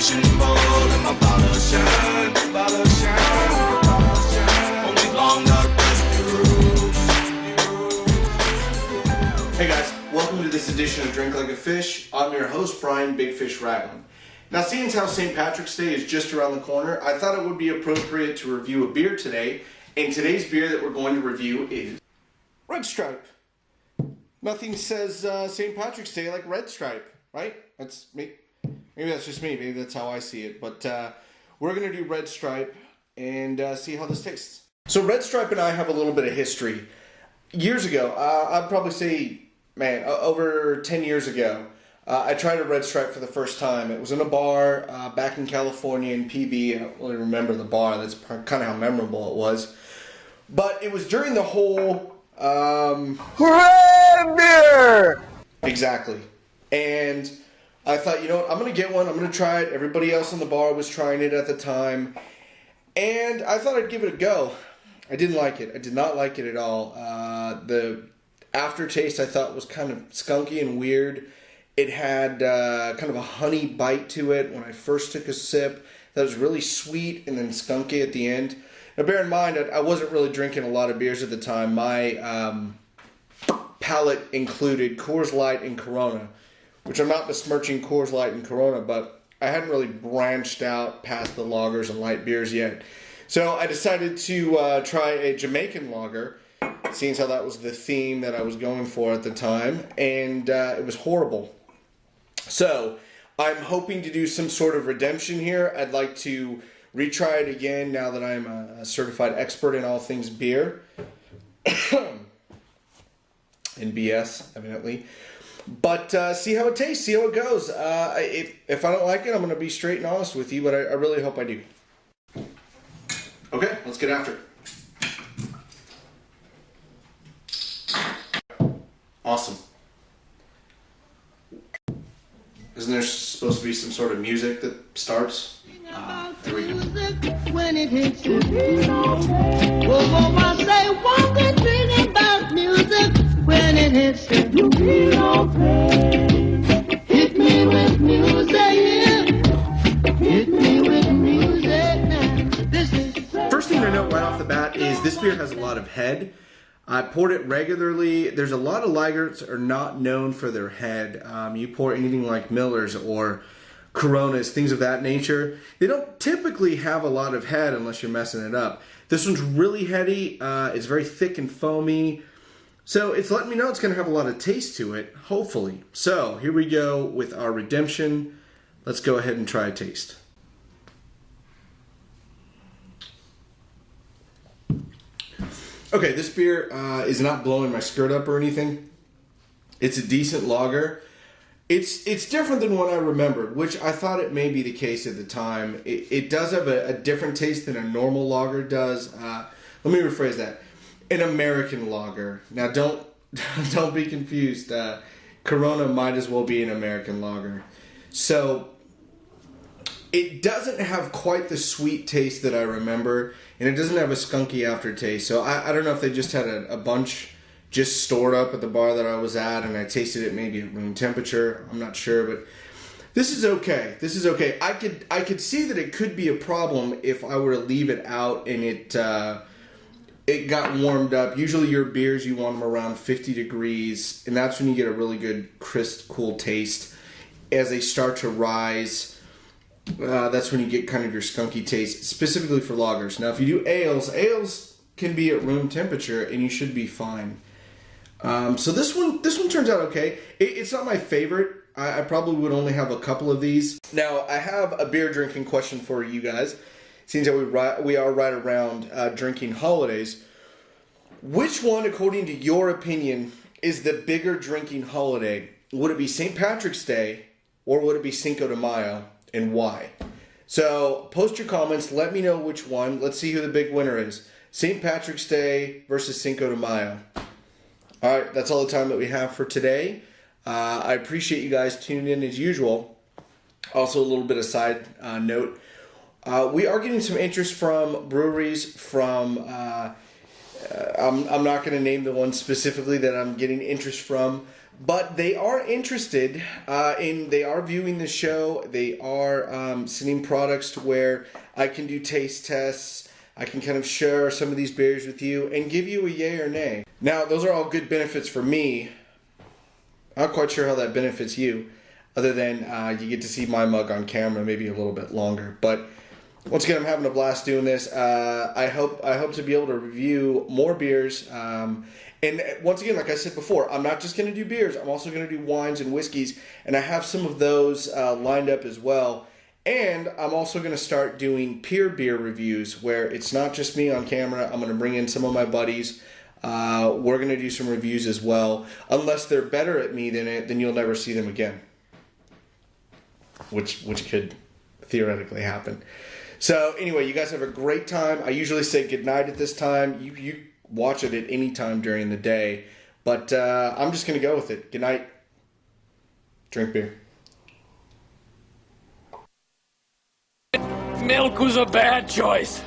fishing pole and my bottle shine, bottle shine, bottle shine. Only long enough to Hey guys, welcome to this edition of Drink Like a Fish. I'm your host, Brian Big Fish Ragland. Now, seeing as how St. Patrick's Day is just around the corner, I thought it would be appropriate to review a beer today. And today's beer that we're going to review is Red Stripe. Nothing says St. Patrick's Day like Red Stripe, right? That's me. Maybe that's just me. Maybe that's how I see it. But we're going to do Red Stripe and see how this tastes. So Red Stripe and I have a little bit of history. Years ago, I'd probably say, man, over 10 years ago, I tried a Red Stripe for the first time. It was in a bar back in California in PB. I don't really remember the bar. That's kind of how memorable it was. But it was during the whole... Red beer! Exactly. And I thought, you know what, I'm going to get one. I'm going to try it. Everybody else in the bar was trying it at the time. And I thought I'd give it a go. I didn't like it. I did not like it at all. The aftertaste I thought was kind of skunky and weird. It had kind of a honey bite to it when I first took a sip. That was really sweet and then skunky at the end. Now bear in mind, I wasn't really drinking a lot of beers at the time. My palate included Coors Light and Corona, which I'm not besmirching Coors Light and Corona, but I hadn't really branched out past the lagers and light beers yet. So I decided to try a Jamaican lager, seeing as how that was the theme that I was going for at the time, and it was horrible. So I'm hoping to do some sort of redemption here. I'd like to retry it again now that I'm a certified expert in all things beer. In BS, evidently. But see how it tastes, see how it goes. If I don't like it, I'm going to be straight and honest with you, but I really hope I do. Okay, let's get after it. Awesome. Isn't there supposed to be some sort of music that starts? There we go. When it hits you, I say one good thing about music. When it hits you, you feel okay. Hit me with music, yeah. Hit me with music now. This is First thing to note right off the bat is this beer has a lot of head. I poured it regularly. There's a lot of lagers that are not known for their head. You pour anything like Miller's or Coronas, things of that nature, they don't typically have a lot of head unless you're messing it up. This one's really heady. It's very thick and foamy. So it's letting me know it's going to have a lot of taste to it, hopefully. So here we go with our redemption. Let's go ahead and try a taste. Okay, this beer is not blowing my skirt up or anything. It's a decent lager. It's different than what I remembered, which I thought it may be the case at the time. It does have a different taste than a normal lager does. Let me rephrase that. An American lager. Now, don't be confused. Corona might as well be an American lager. So, it doesn't have quite the sweet taste that I remember, and it doesn't have a skunky aftertaste. So, I don't know if they just had a bunch just stored up at the bar that I was at, and I tasted it maybe at room temperature. I'm not sure, but this is okay. This is okay. I could see that it could be a problem if I were to leave it out and it got warmed up. Usually your beers, you want them around 50 degrees, and that's when you get a really good, crisp, cool taste. As they start to rise, that's when you get kind of your skunky taste, specifically for lagers. Now, if you do ales can be at room temperature, and you should be fine. So this one turns out okay. It's not my favorite. I probably would only have a couple of these. Now, I have a beer drinking question for you guys. Seems that we are right around drinking holidays. Which one, according to your opinion, is the bigger drinking holiday? Would it be St. Patrick's Day, or would it be Cinco de Mayo, and why? So, post your comments. Let me know which one. Let's see who the big winner is. St. Patrick's Day versus Cinco de Mayo. All right, that's all the time that we have for today. I appreciate you guys tuning in as usual. Also, a little bit of side note. We are getting some interest from breweries from I'm not going to name the ones specifically that I'm getting interest from, but they are interested they are viewing the show. They are sending products to where I can do taste tests. I can kind of share some of these beers with you and give you a yay or nay. Now, those are all good benefits for me. I'm not quite sure how that benefits you, other than you get to see my mug on camera maybe a little bit longer. But once again, I'm having a blast doing this. I hope to be able to review more beers. And once again, like I said before, I'm not just going to do beers. I'm also going to do wines and whiskeys. And I have some of those lined up as well. And I'm also going to start doing peer beer reviews where it's not just me on camera. I'm going to bring in some of my buddies. We're going to do some reviews as well. Unless they're better at me than it, then you'll never see them again. Which could theoretically happen. So anyway, you guys have a great time. I usually say goodnight at this time. You watch it at any time during the day. But I'm just going to go with it. Good night. Drink beer. Milk was a bad choice.